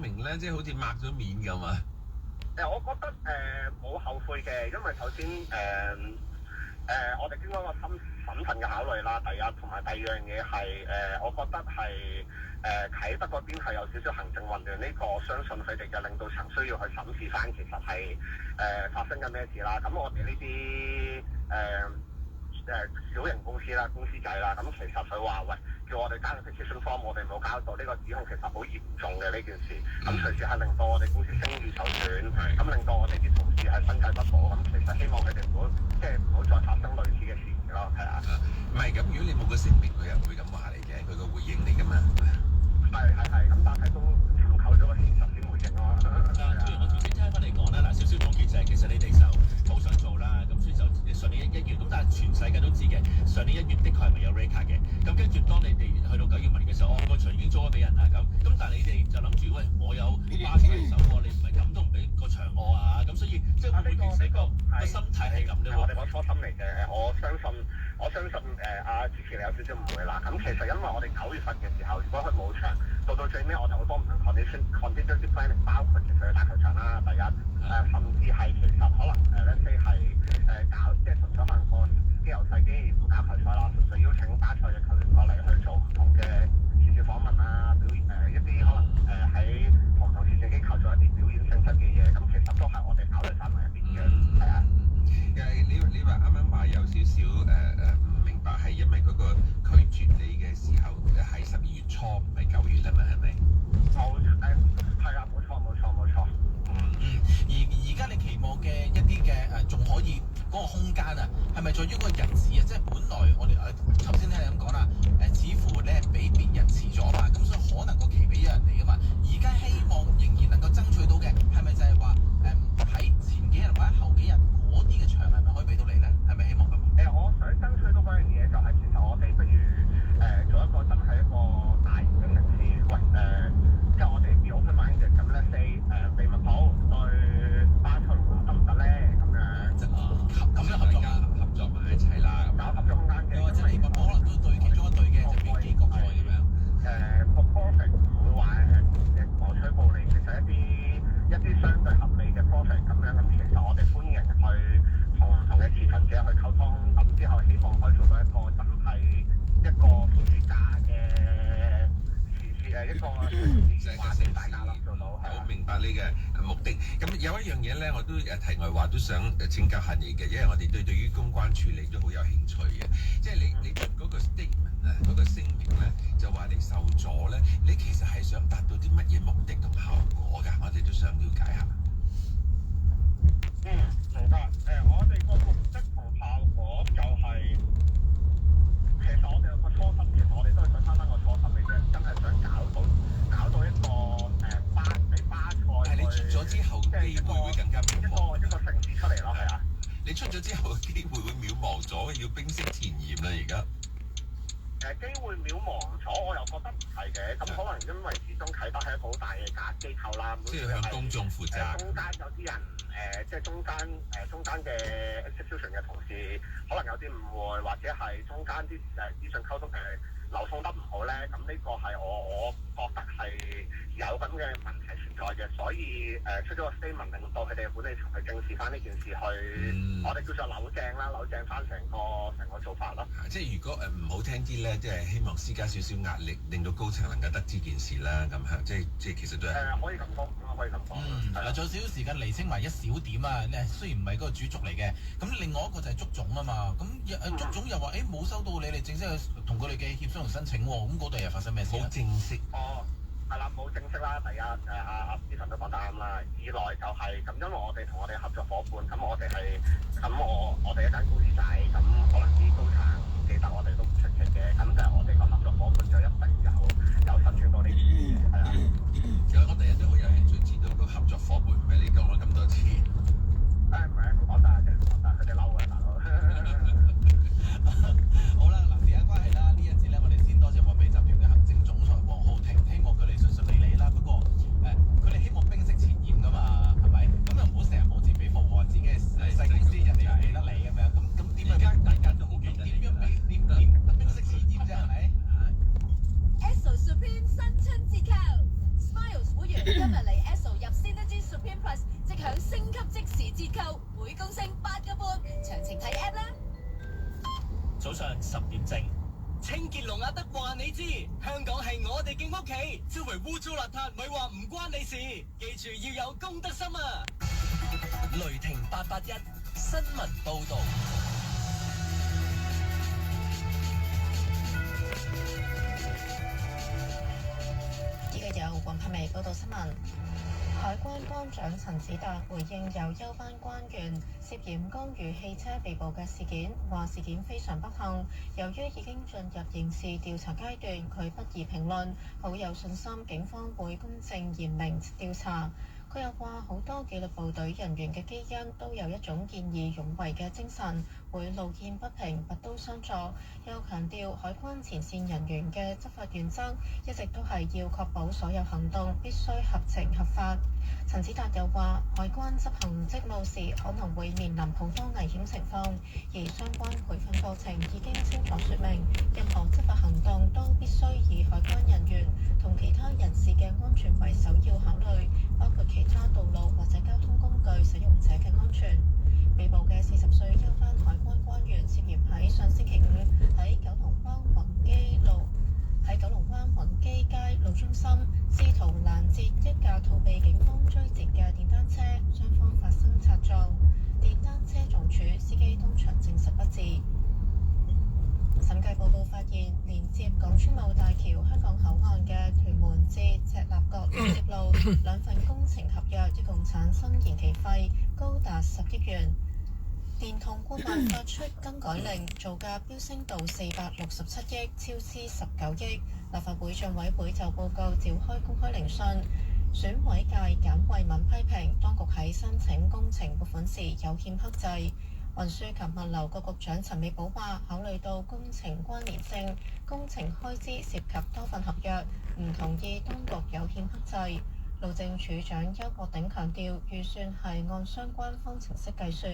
明咧，即係好似抹咗面咁啊？我覺得冇後悔嘅，因為首先我哋經過一個審慎嘅考慮啦，第一同埋第二樣嘢係我覺得係啟德嗰邊係有少少行政混亂，呢個我相信佢哋嘅領導層需要去審視翻，其實係發生緊咩事啦。咁我哋呢啲小型公司啦、公司仔啦，咁其實佢話喂，叫我哋交個 petition form，我哋冇交到，呢個指控其實好嚴重嘅呢件事，咁隨時係令到我哋公司聲譽受損，咁令到我哋啲同事係生計不保，咁其實希望佢哋唔好再發生類似嘅事咯，係啊。唔係咁，如果你冇個聲明，佢又唔會咁話你嘅，佢個回應嚟噶嘛。係，咁但係都尋求咗個事實先回應咯。不如我頭先聽翻你講啦，嗱少少總結就係其實你哋就好想做啦，咁所以就上年1月，咁但係全世界都知嘅，上年1月的確係咪有 rate card 嘅？咁跟住當你哋去到9月問嘅時候，個場已經租咗俾人啦，咁但係你哋就諗住喂，我有巴士手喎，你唔係咁都唔俾個場我啊，咁所以即係會唔會其實個心態係咁咧？我哋個初心嚟嘅，我相信主持你有少少誤會啦。咁其實因為我哋9月份嘅時候，如果佢冇場，到最尾我哋好多唔同 contingency planning， 包括其實去大球場啦，第一甚至係其實可能let's say 係搞即係純粹可能個機油細機唔搞球賽啦，純粹邀請巴塞嘅球員過嚟去做唔同嘅時事訪問啊，表演一啲可能喺唔同時事機構做一啲表演性質嘅嘢，咁其實都係我哋考慮範圍入邊嘅，係啊。你話啱啱話有少少唔明白，係因為嗰個拒絕你嘅時候係12月初，唔係9月啊嘛，係咪？係啊，冇錯。而家你期望嘅一啲嘅仲可以嗰個空間啊，係咪在於嗰個日子啊？即係本來我哋頭先聽你咁講啦，似乎你係比別人遲咗嘛，咁所以可能個期俾咗人哋啊嘛。而家希望仍然能夠爭取到嘅，係咪就係話喺前幾日或者後幾日嗰啲嘅場係咪可以俾到你咧？係咪希望咁？我想爭取到嗰樣嘢就係其實我哋不如做一個真係一個大型嘅城市，喂即係我哋 be open minded 咁咧 say 利物浦對巴塞羅那得唔得咧？咁樣合作埋一齊啦，搞合作空間嘅。又或者利物浦可能都對其中一隊嘅就變幾國賽咁樣。個 profit 唔會話謀取暴利，其實一啲相對合理嘅 profit 咁樣，咁其實我哋歡迎去同唔同嘅持份者去溝通，咁之後希望可以做到一個真係一個暑假嘅一個話俾大家啦，做到係。好明白你嘅目的。咁有一樣嘢咧，我都題外話都想請教下你嘅，因為我哋對於公關處理都好有興趣嘅。即係你嗰個 statement 啊，嗰個聲明咧，就話你受阻咧，你其實係想達到啲乜嘢目的同效果㗎？我哋都想了解下。明白。我哋個目的同效果就係，其實我哋有個初心，其實我哋都係想翻個初心嘅啫，真係想搞到一個俾巴塞。但係你出咗之後，機會會更加渺茫。一個盛事出嚟咯，係啊。你出咗之後，機會會渺茫咗，要冰釋前嫌啦，而家。機會渺茫咗，我又覺得唔係嘅。咁可能因為始終啟德係一個好大嘅機構啦，即係向公眾負責。中間有啲人即係中間嘅 institution 嘅同事，可能有啲誤會，或者係中間啲資訊溝通流通得唔好咧。咁呢個係我覺得係有咁嘅問題存在嘅，所以出咗個 statement 令到佢哋嘅管理層去正視翻呢件事，去我哋叫做扭正翻成個做法咯。即係如果唔好聽啲咧，即係希望施加少少壓力，令到高層能夠得知件事啦。咁樣即係其實都係可以咁講，可以咁講。仲有少少時間釐清埋一小點啊！雖然唔係嗰個主軸嚟嘅，咁另外一個就係足總啊嘛。咁足總又話冇收到你哋正式去同佢哋嘅協商同申請喎。咁嗰度又發生咩事？好正式。係啦，冇正式啦。第一，阿Stephen都講得啱啦。二來就係咁，因為我哋同我哋合作伙伴，咁我哋係我哋一間公司仔，咁可能啲高層唔記得我哋都唔出奇嘅。咁就係我哋個合作伙伴就一定有申請到呢啲嘢，係啊。其實我第日都好有興趣知道個合作伙伴，唔係你講咗咁多次。唔係講得啫，佢哋嬲嘅大佬。好啦，嗱，時間關係啦，呢一節咧，我哋先多謝華美集團嘅行政總裁黃浩庭，希望佢哋順利利啦。不過佢哋希望冰釋前嫌㗎嘛，係咪？咁又唔好成日冇自比冇喎，自己細公司人哋又記得你咁樣，咁點樣？大家都好記得。點冰釋前嫌啫，係咪？ Esso Supreme 新春折扣今日嚟 Esso 入 Synergy Supreme Plus，即享升級即時折扣，每公升8個半。詳情睇 app 啦。早上10點正，清潔龍亞德話你知，香港係我哋嘅屋企，周圍污糟邋遢咪話唔關你事，記住要有公德心啊！雷霆881新聞報導。由黃柏薇報道新聞。海關關長陳子達回應有休班關員涉嫌干預汽車被捕嘅事件，話事件非常不幸，由於已經進入刑事調查階段，佢不宜評論，好有信心警方會公正嚴明調查。佢又話好多紀律部隊人員嘅基因都有一種見義勇為嘅精神，會路見不平拔刀相助。又強調海關前線人員嘅執法原則一直都係要確保所有行動必須合情合法。陳子達又話海關執行職務時可能會面臨好多危險情況，而相關培訓課程已經清楚說明，任何執法行動都必須以海關人員同其他人士嘅安全為首要考慮，包括其他道路或者交通工具使用者嘅安全。被捕嘅40歲休班海關關員涉嫌喺上星期5喺九龍灣雲基街路中心試圖攔截一架逃避警方追截嘅電單車，雙方發生擦撞，電單車撞柱，司機當場證實不治。審計報告發現，連接港珠澳大橋香港口岸嘅屯門至赤鱲角連接路兩份工程合約，一共產生延期費高達10億元。電通顧問發出更改令，造價飆升到467億，超支19億。立法會帳委會就報告召開公開聆訊，選委界簡慧敏批評當局喺申請工程撥款時有欠克制。運輸及物流局局長陳美寶話，考慮到工程關聯性、工程開支涉及多份合約，唔同意當局有欠克制。路政署長邱國鼎強調，預算係按相關方程式計算。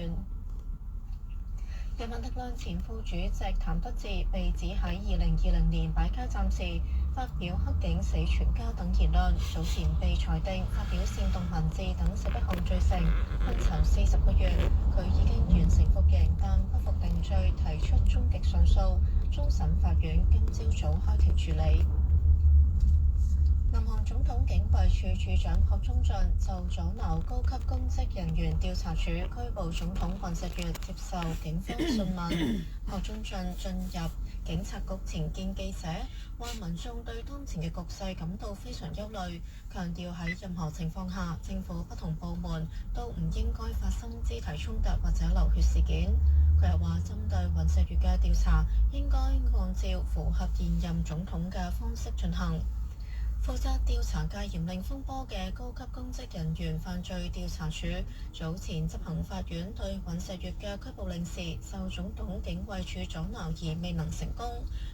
人民力量前副主席譚德志被指喺2020年擺街站時發表黑警死全家等言論，早前被裁定發表煽動文字等11項罪成，判囚40個月。佢已經完成服刑，但不服定罪，提出終極上訴。終審法院今朝早開庭處理。南韓總統警衛處處長朴忠俊就阻撓高級公職人員調查處拘捕總統尹錫悅接受警方訊問。朴忠俊進入警察局前見記者，話民眾對當前嘅局勢感到非常憂慮，強調喺任何情況下，政府不同部門都唔應該發生肢體衝突或者流血事件。佢又話，針對尹錫悅嘅調查應該按照符合現任總統嘅方式進行。負責調查戒嚴令風波嘅高級公職人員犯罪調查處早前執行法院對尹錫悅嘅拘捕令時，受總統警衛處阻撓而未能成功。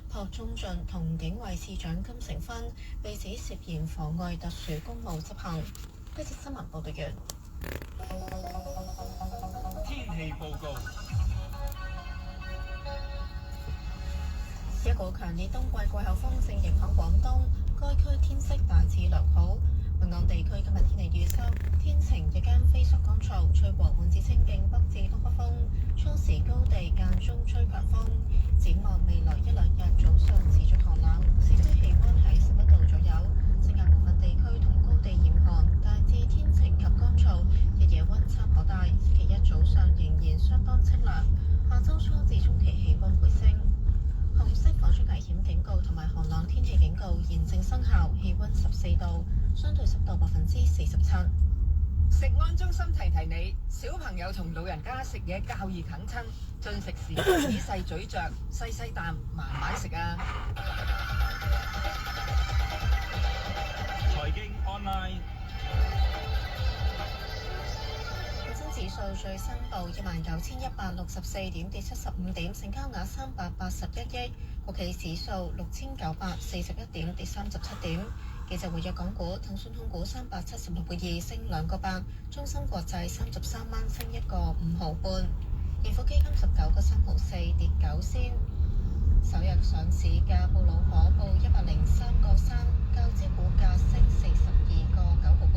朴忠俊同警衛次長金成勳被指涉嫌妨礙特殊公務執行。呢節新聞報道完。天氣報告。一股強烈冬季季候風正影響廣東，該區天色大致良好。本港地區今日天氣預測：天晴，日間非常乾燥，吹和緩至清勁北至東北風，初時高地間中吹強風。展望未來1-2日早上持續寒冷，市區氣溫喺11度左右，剩下部分地區同高地嚴寒，大致天晴及乾燥，日夜溫差頗大。星期一早上仍然相當清涼，下周初至中期氣溫回升。紅色火災危險警告同埋寒冷天氣警告現正生效，氣溫14度，相對濕度47%。食安中心提提你，小朋友同老人家食嘢較易啃親，進食時仔細咀嚼，細細啖，慢慢食啊！財經 online。指數最新報19,164點，跌75點，成交額381億。國企指數6,941點，跌37點。幾隻活躍港股，騰訊控股376個2升2個8，中芯國際33蚊升1個5毫半，盈富基金19個3毫4跌9仙。首日上市嘅布魯可報103個3，較招股價升42個9毫半。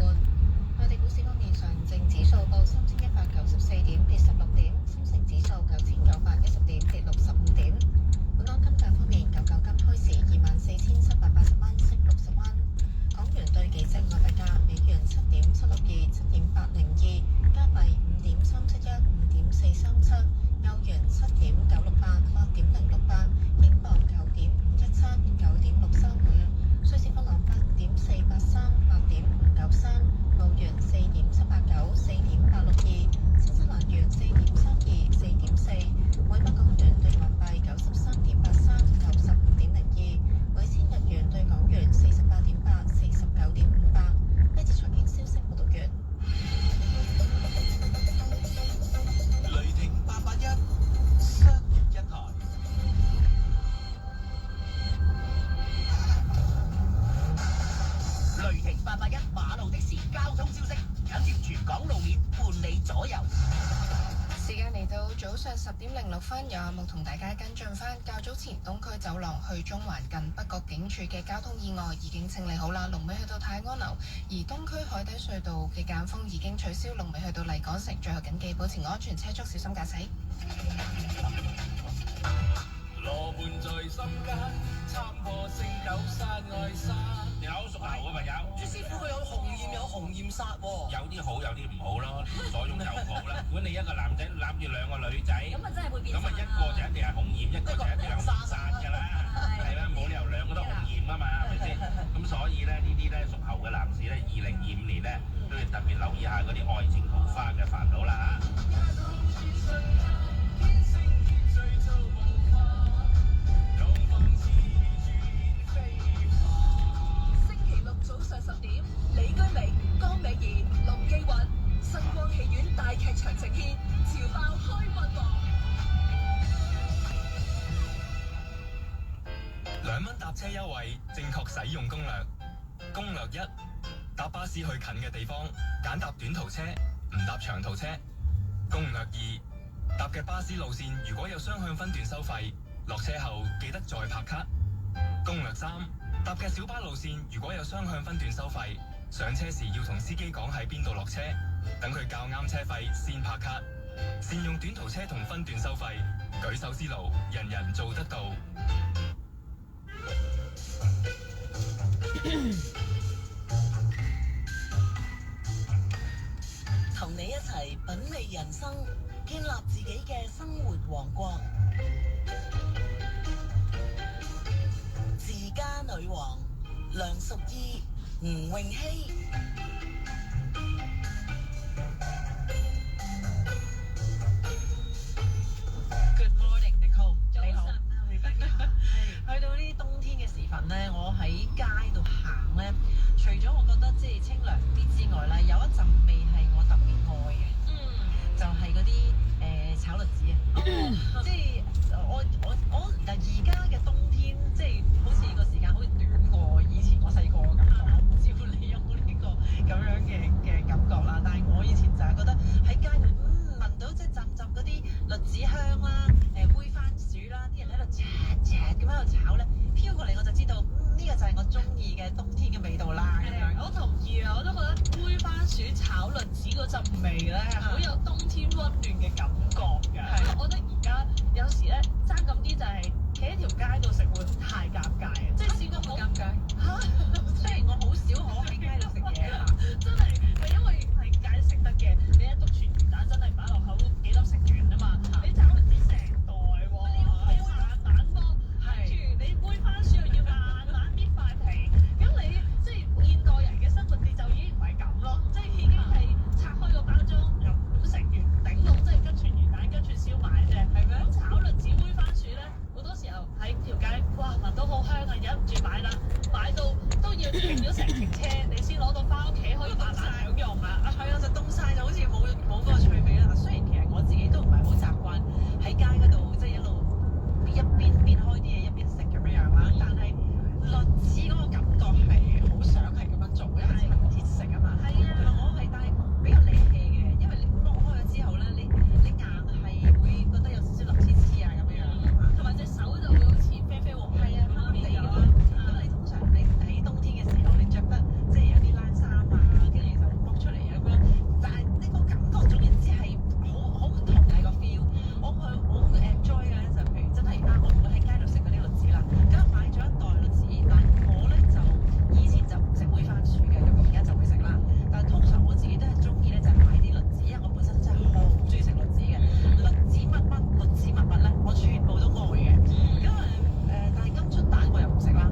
上10:06，由阿木同大家跟進翻較早前東區走廊去中環近北角警署嘅交通意外已經清理好啦，龍尾去到泰安樓，而東區海底隧道嘅間封已經取消，龍尾去到麗港城，最後謹記保持安全車速，小心駕駛。羅伴在心間，參破聖九山外山。你好，屬牛嘅朋友，朱師傅佢有紅豔有紅豔殺喎。有啲好，有啲唔好咯，左擁右抱啦。如果你一個男仔攬住兩個女仔，咁啊真係會變。咁啊一個就一定係紅豔，一個就一定係紅殺㗎啦。係啦，冇理由兩個都紅豔啊嘛，係咪先？咁所以咧，呢啲咧屬牛嘅男士咧，2025年咧都要特別留意下嗰啲愛情桃花嘅煩惱啦嚇。早上10點，李居明、江美儀、林記韻，新光戲院大劇場呈現潮爆開運王。2蚊搭車優惠，正確使用攻略。攻略1：搭巴士去近嘅地方，揀搭短途車，唔搭長途車。攻略2：搭嘅巴士路線如果有雙向分段收費，落車後記得再拍卡。攻略3：搭嘅小巴路線如果有雙向分段收費，上車時要同司機講喺邊度落車，等佢較啱車費先拍卡。善用短途車同分段收費，舉手之勞，人人做得到。同你一齊品味人生，建立自己嘅生活王國。自家女王梁淑儀、吳詠希。Good morning, Nicole。你好。去到呢冬天嘅時分咧，我喺街度行咧，除咗我覺得即係清涼啲之外咧，有一陣味係我特別愛嘅。就係嗰啲炒栗子啊。即係我而家嘅冬天，即係好似個時間好似短過以前我細個嘅感覺。我唔知你有冇呢個咁樣嘅感覺啦。但係我以前就係覺得喺街度聞到即係陣陣嗰啲栗子香啦、煨番薯啦，啲人喺度咁喺度炒咧，飄過嚟我就知道，呢個就係我中意嘅冬天嘅味道啦。我同意啊，我都覺得煨番薯炒栗子嗰陣味咧，好有冬天溫暖嘅感覺㗎。我覺得而家有時咧爭咁啲就係企喺條街度食會太尷尬啊！即係試過好尷尬嚇，雖然我好少可喺街度食嘢啊，真係因為喺街食得嘅，你一篤全魚蛋真係擺落口幾粒食完啊嘛，你炒栗子成袋喎，你要慢慢剝，跟住你煨番薯又要慢慢搣塊皮，咁你即係現代人嘅生活節奏已經唔係咁咯，即係已經係拆開個包裝又咁食完，頂到即係跟串魚蛋跟串燒賣啫，係咩？咁炒栗子煨番薯咧，好多時候喺條街，哇聞到好香啊，忍唔住買啦，買到都要停咗成程車，你先攞到翻屋企可以慢慢享用啊！係啊，就凍晒就好似冇嗰個趣味啦。雖然其實我自己都唔係好習慣喺街嗰度，即係一路一邊開啲嘢一邊食咁樣樣啦。但係栗子嗰個感覺係好想係咁樣做，因為係鐵食啊嘛。係啊，我係但係比較離氣嘅，因為你剝開咗之後咧，你硬係會覺得有少少淋黐啊咁樣，同埋隻手就會好似啡啡黃，係啊，媽地咁啦。咁你通常你喺冬天嘅時候，你着得即係有啲冷衫啊，跟住就剝出嚟啊咁樣，但係呢個感覺總言之係好唔同嘅個 feel。我 enjoy 嘅咧就譬如真係我唔會喺街度食嗰啲栗子啦，咁買咗一袋栗子，但我咧就以前就唔食煨番薯嘅，咁而家就會食啦。但係通常我自己都係中意咧就係買啲栗子，因為我本身真係好中意食栗子嘅，栗子乜咧，我全部都愛嘅。因為但係金春蛋我又唔食啦。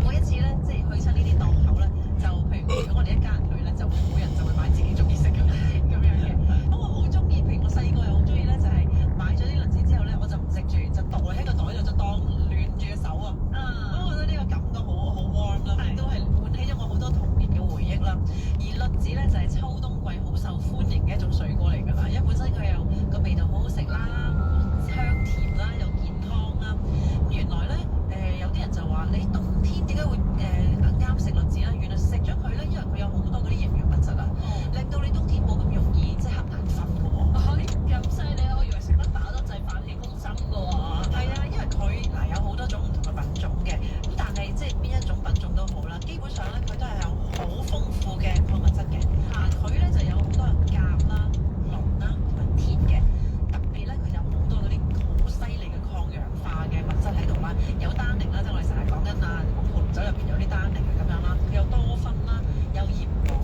每一次咧即係去親呢啲檔口咧，就譬如我哋一家人去咧，就每人就會買自己中意食嘅咁樣嘅。咁我好中意，譬如我細個又好中意咧，就係買咗啲栗子之後咧，我就唔食住，就袋喺個袋度，就當暖住隻手啊。咁我覺得呢個感覺好 warm 啦，亦都係喚起咗我好多童年嘅回憶啦。而栗子咧就係秋冬季好受歡迎嘅一種水果嚟㗎啦，因為本身佢又個味道好好食啦，香甜啦，又健康啦。原來咧有啲人就話你冬天點解會啱食栗子咧？原來食咗佢咧，因為佢有好多嗰啲營養物質啊，令到你冬天冇咁容易即係瞌眼瞓㗎喎。咁犀利，我以為食得飽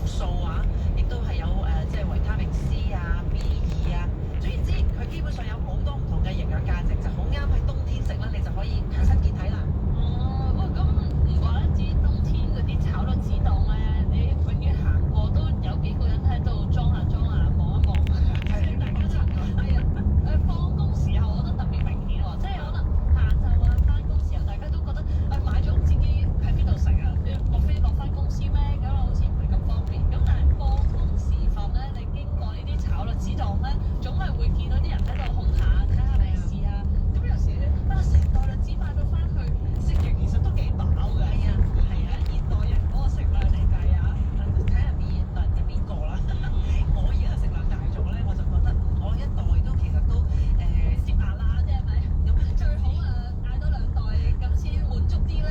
素啊，亦都係有即係維他命 C 啊、B2啊，總言之，佢基本上有好多唔同嘅營養價值，就好啱喺冬天食啦，你就可以強身健體啦。哦，喂，咁唔怪得知冬天嗰啲炒栗子檔咧，你永遠行過都有幾個人喺度裝下望一望，係大家就係啊放工時候我覺得特別明顯喎，即係可能下晝啊翻工時候大家都覺得買咗唔知喺邊度食啊，莫非落翻公司咩？咁好似唔係咁方便。咁但係放工時分咧，你經過呢啲炒栗子檔咧，總係會見到啲人喺度控下睇下利是啊。咁有時咧成袋栗子買到翻去食完，其實都幾飽㗎。係啊，現代人嗰個食量嚟計啊，睇下邊代人哋邊個啦。我而家食量大咗咧，我就覺得我一袋都其實都接牙啦，即係咪？咁最好嗌多2袋，咁先滿足啲啦。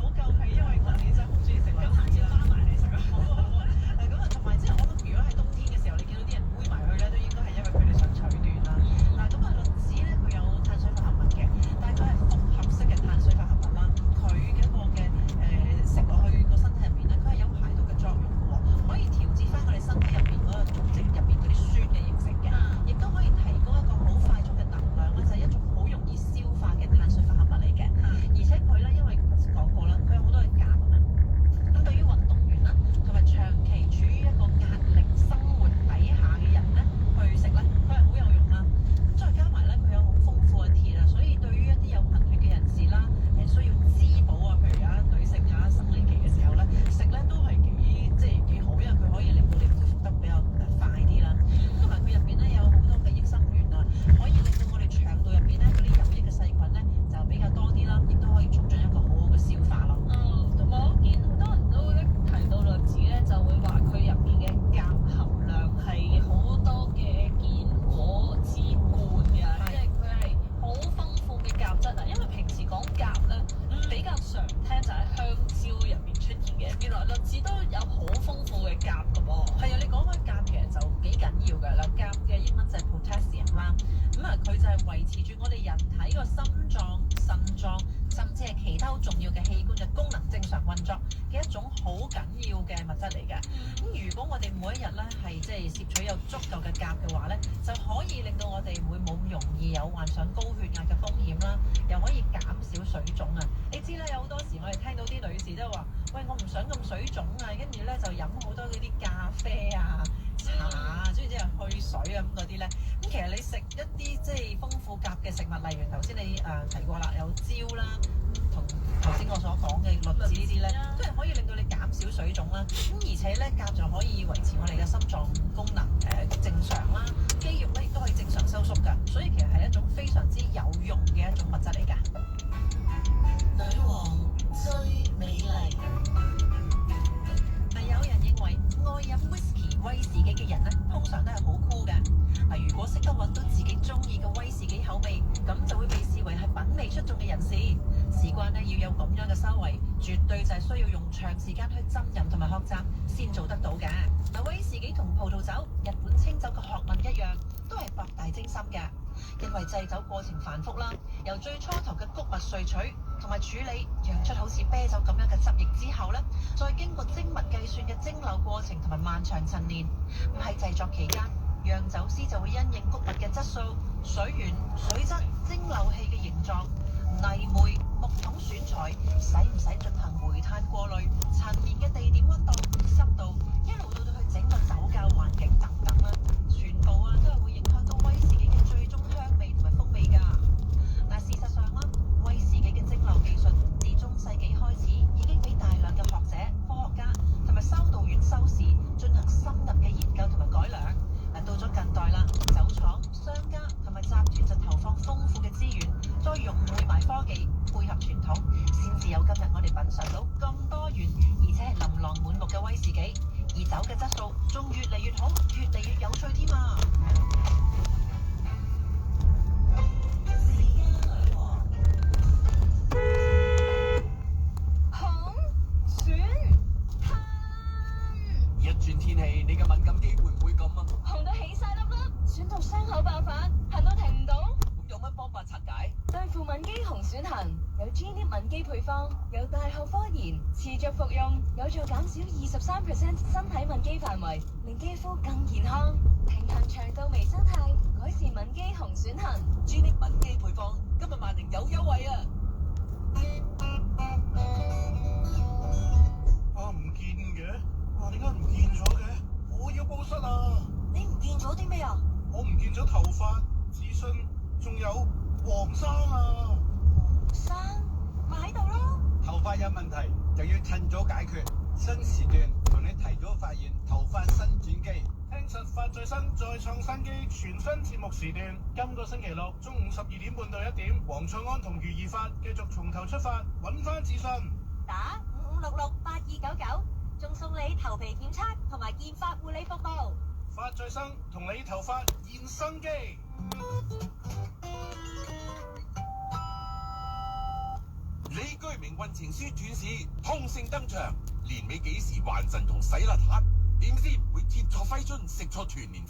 好夠氣，因為我哋真係好中意食栗子。咁下次拉埋嚟食啊！好啊！咁啊，同埋即係我諗，如果喺冬天嘅時候，你見到啲人煨埋去咧，都應該係因為佢哋想取暖啦。嗱，咁啊，栗子咧佢有碳水化合物嘅，但係佢係複合式嘅碳水化合物啦。佢嘅一個嘅食落去個身體入邊咧，佢係有排毒嘅作用嘅喎，可以調節翻我哋身體入邊嗰個組織入邊嗰啲酸嘅形成嘅，亦都可以提供一個好快速嘅能量咧，就係一種好容易消化嘅碳水化合物嚟嘅。而且佢咧，因為頭先講過啦，佢有好多嘅鉀啊。咁對於運動員啦，同埋長期處於一個壓力生活底下嘅人咧，去食咧，佢係好有用啦。咁再加埋咧，佢有好豐富嘅鐵啊，所以對於一啲有貧血嘅人士啦，需要滋補啊，譬如女性生理期嘅時候咧，食咧都係幾好，因為佢可以令到你恢復得比較快啲啦。同埋佢入邊咧有好多嘅益生元啊，可以令到我哋腸道入邊咧嗰啲有益嘅細菌咧就比較多啲啦，亦都可以促進一個好好嘅消化咯。同埋我見好多人都提到栗子咧，就會話佢入邊嘅鉀含量係好多嘅堅果之冠㗎，即係佢係好豐富嘅鉀質啊。因為平時講鉀咧比較常聽就係香蕉入邊出現嘅，原來栗子都有好豐富嘅鉀㗎噃。係啊，你講開鉀其實就幾緊要㗎啦。鉀嘅英文就係 potassium 啦。咁啊，佢就係維持住我哋人體個心臟、腎臟，甚至係其他好重要嘅器官嘅功能正常運作嘅一種好緊要嘅物質嚟嘅。咁如果我哋每一日咧係攝取有足夠嘅鉀嘅話咧，就可以令到我哋會冇咁容易有患上高血壓嘅風險啦，又可以減少水腫啊。你知啦，有好多時我哋聽到啲女士都話：喂，我唔想咁水腫啊，跟住咧就飲好多嗰啲咖啡啊、茶啊，總之係去水啊咁嗰啲咧。咁其實你食一啲豐富鉀嘅食物，例如頭先你提過啦，有蕉啦，同頭先我所講嘅栗子呢啲咧，都係可以令到你減少水腫啦。咁而且咧，鉀就可以維持我哋嘅心臟功能正常啦，肌肉咧亦都可以正常收縮㗎，所以其實係一種非常之有用嘅一種物質嚟㗎。女王最美麗。有人認為愛飲威士忌嘅人咧，通常都係好酷嘅。如果識得揾到自己中意嘅威士忌口味，咁就會被視為係品味出眾嘅人士。事關咧要有咁樣嘅修為，絕對就係需要用長時間去浸淫同埋學習先做得到嘅。威士忌同葡萄酒、日本清酒嘅學問一樣，都係博大精深嘅。因為製酒過程繁複啦，由最初頭嘅穀物萃取同埋處理，釀出好似啤酒咁樣嘅汁液之後咧，再經過精密計算嘅蒸餾過程同埋漫長陳年。咁喺製作期間，釀酒師就會因應穀物嘅質素、水源、水質、蒸餾器嘅形狀、泥煤、木桶選材，使唔使進行煤炭過濾、陳年嘅地點溫度、濕度，一路到去整個酒窖環境等等啦，全部都係會影響到威士忌嘅最終香味同埋風味㗎。但事實上啦，威士忌嘅蒸餾技術自中世紀開始已經俾大量嘅學者、科學家同埋修道院修士進行深入嘅研究同埋改良。到咗近代啦，酒廠、商家同埋集團就投放豐富嘅資源，再融匯埋科技，配合傳統，先至有今日我哋品嚐到咁多元而且係琳琅滿目嘅威士忌。而酒嘅質素仲越嚟越好，越嚟越有趣添啊！一轉天氣，你嘅敏感肌會唔會咁啊？紅到起晒粒粒，選到傷口爆發，痕到停唔到。有乜方法拆解？對付敏基紅損痕，有 G-Nip 敏基配方，有大學科研，持續服用，有助減少23% 身體敏基範圍，令肌膚更健康。平衡腸道微生態，改善敏基紅損痕。G-Nip 敏基配方，今日萬寧有優惠啊！唔見嘅，點解唔見咗嘅？我要報失啊！你唔見咗啲咩啊？我唔見咗頭髮、紙巾，仲有黃衫啊！衫咪喺度咯。頭髮有問題就要趁早解決。新時段同你提早發現頭髮新轉機。聽實發最新再創新機全新節目時段，今個星期六中午12點半到1點，黃卓安同余義發繼續從頭出發，揾翻自信。打55668299，仲送你頭皮檢測同埋健髮護理服務。發最新同你頭髮現生機。李居明運程書斷市，通勝登場，年尾幾時還神同洗邋遢？點知會貼錯揮春，食錯團年